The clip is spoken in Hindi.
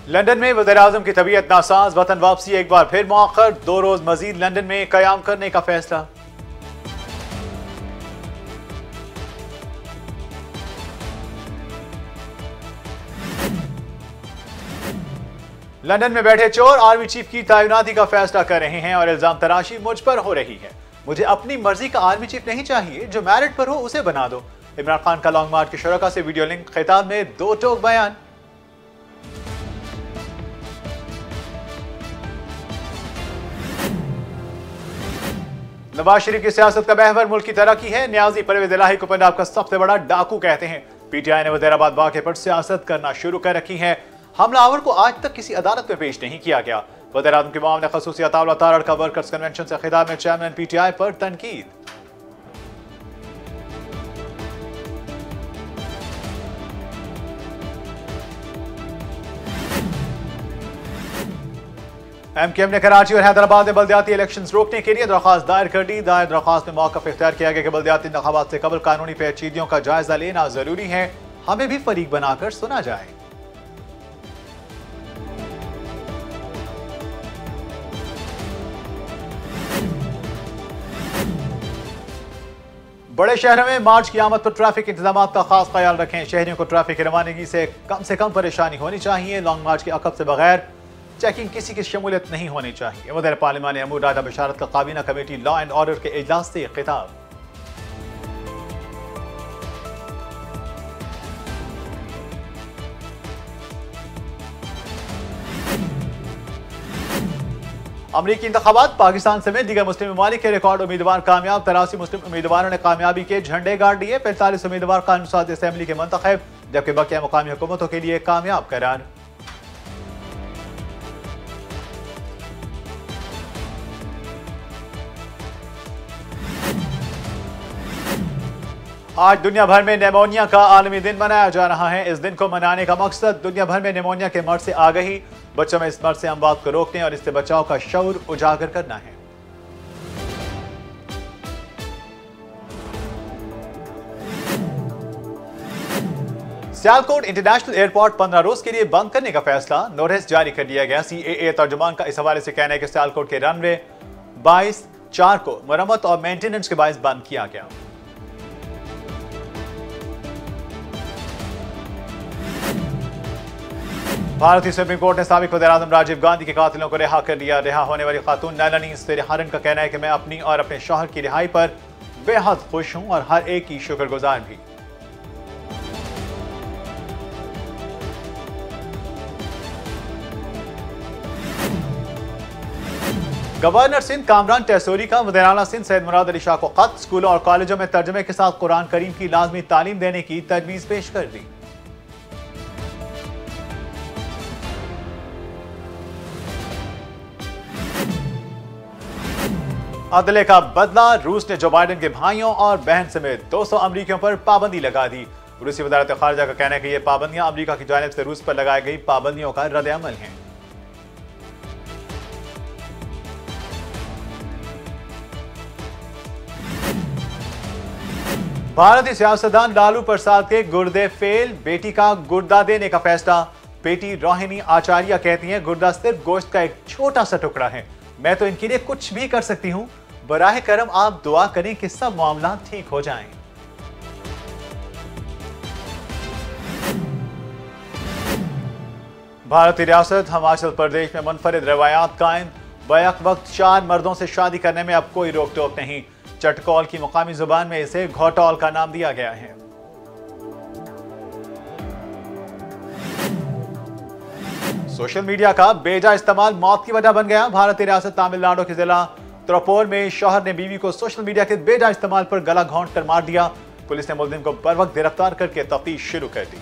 लंदन में वज़ीर-ए-आज़म की तबीयत नासाज, वतन वापसी एक बार फिर मौखर, 2 रोज मजीद लंदन में कयाम करने का फैसला। लंदन में बैठे चोर आर्मी चीफ की तैनाती का फैसला कर रहे हैं और इल्जाम तराशी मुझ पर हो रही है। मुझे अपनी मर्जी का आर्मी चीफ नहीं चाहिए, जो मेरिट पर हो उसे बना दो। इमरान खान का लॉन्ग मार्च के शुरका से वीडियो लिंक, खिताब में 2 टोक बयान। नवाज शरीफ की सियासत का महवर मुल्क की तरक्की है। न्याजी परवेज इलाही को पंजाब का सबसे बड़ा डाकू कहते हैं। पीटीआई ने वजीराबाद वाक़े पर सियासत करना शुरू कर रखी है। हमलावर को आज तक किसी अदालत में पेश नहीं किया गया। वज़ीर-ए-आज़म के मामले खसूसी अताउल्ला तारड़ का वर्कर्स कन्वेंशन से खिताब में चेयरमैन पीटीआई पर तनकीद। एमकेएम ने कराची और हैदराबाद में बल्दियाती इलेक्शंस रोकने के लिए दरख्वास्त दायर कर दी। दायर दरख्वास्त में मौक़िफ़ इख्तियार किया गया कि बल्दियाती इंतखाबात से कबल कानूनी पेचीदगियों का जायजा लेना जरूरी है। हमें भी फरीक बनाकर सुना जाए। बड़े शहरों में मार्च की आमद पर ट्रैफिक इंतजाम का खास ख्याल रखें। शहरियों को ट्रैफिक की रवानगी से कम परेशानी होनी चाहिए। लॉन्ग मार्च के अक़ब से बगैर चेकिंग किसी की शमूलियत नहीं होनी चाहिए। वज़ीर पार्लिमानी अमूर राजा बशारत का काबीना कमेटी लॉ एंड ऑर्डर के इजलास से खिताब। अमरीकी इंतखाबात, पाकिस्तान समेत दीगर मुस्लिम ममालिक के रिकॉर्ड उम्मीदवार कामयाब। 83 मुस्लिम उम्मीदवारों ने कामयाबी के झंडे गाड़ दिए। 45 उम्मीदवार कानून साज असेंबली के मुंतखब, जबकि बकिया मुकामी हुकूमतों के लिए कामयाब करार। आज दुनिया भर में निमोनिया का आलमी दिन मनाया जा रहा है। इस दिन को मनाने का मकसद दुनिया भर में निमोनिया के मर्ज से आगाही, बच्चों में इस मर्ज से अमवात को रोकने और इससे बचाव का शऊर उजागर करना है। सियालकोट इंटरनेशनल एयरपोर्ट 15 रोज के लिए बंद करने का फैसला, नोटिस जारी कर दिया गया। सीएए तर्जुमान का इस हवाले से कहना है कि सियालकोट के रनवे 22/4 को मरम्मत और मेंटेनेंस के बायस बंद किया गया। भारतीय सुप्रीम कोर्ट ने साबिक वज़ीर-ए-आज़म राजीव गांधी के कातिलों को रिहा कर दिया। रिहा होने वाली खातून नलिनी सिरहरन का कहना है कि मैं अपनी और अपने शौहर की रिहाई पर बेहद खुश हूं और हर एक की शुक्रगुजार भी। गवर्नर सिंध कामरान टेसोरी का वज़ीर-ए-आला सिंध सैयद मुराद अली शाह को खत, स्कूलों और कॉलेजों में तर्जुमे के साथ कुरान करीम की लाजमी तालीम देने की तजवीज़ पेश कर दी। अदले का बदला, रूस ने जो बाइडेन के भाइयों और बहन समेत 200 अमरीकियों पर पाबंदी लगा दी। रूसी वज़ारत खारजा का कहना है कि यह पाबंदियां अमरीका की जानिब से रूस पर लगाई गई पाबंदियों का रद्द-ए-अमल हैं। भारतीय सियासतदान लालू प्रसाद के गुर्दे फेल, बेटी का गुर्दा देने का फैसला। बेटी रोहिणी आचार्य कहती हैं, गुर्दा सिर्फ गोश्त का एक छोटा सा टुकड़ा है, मैं तो इनके लिए कुछ भी कर सकती हूं। बराह करम आप दुआ करें कि सब मामला ठीक हो जाएं। भारतीय रियासत हिमाचल प्रदेश में मुनफरिद रवायात कायम, बैक वक्त 4 मर्दों से शादी करने में अब कोई रोक टोक नहीं। चटकौल की मुकामी जुबान में इसे घोटौल का नाम दिया गया है। सोशल मीडिया का बेजा इस्तेमाल मौत की वजह बन गया। भारतीय रियासत तमिलनाडु के जिला त्रिपुर में शौहर ने बीवी को सोशल मीडिया के बेजा इस्तेमाल पर गला घोंट कर मार दिया। पुलिस ने मुलजिम को बर वक्त गिरफ्तार करके तफ्तीश शुरू कर दी।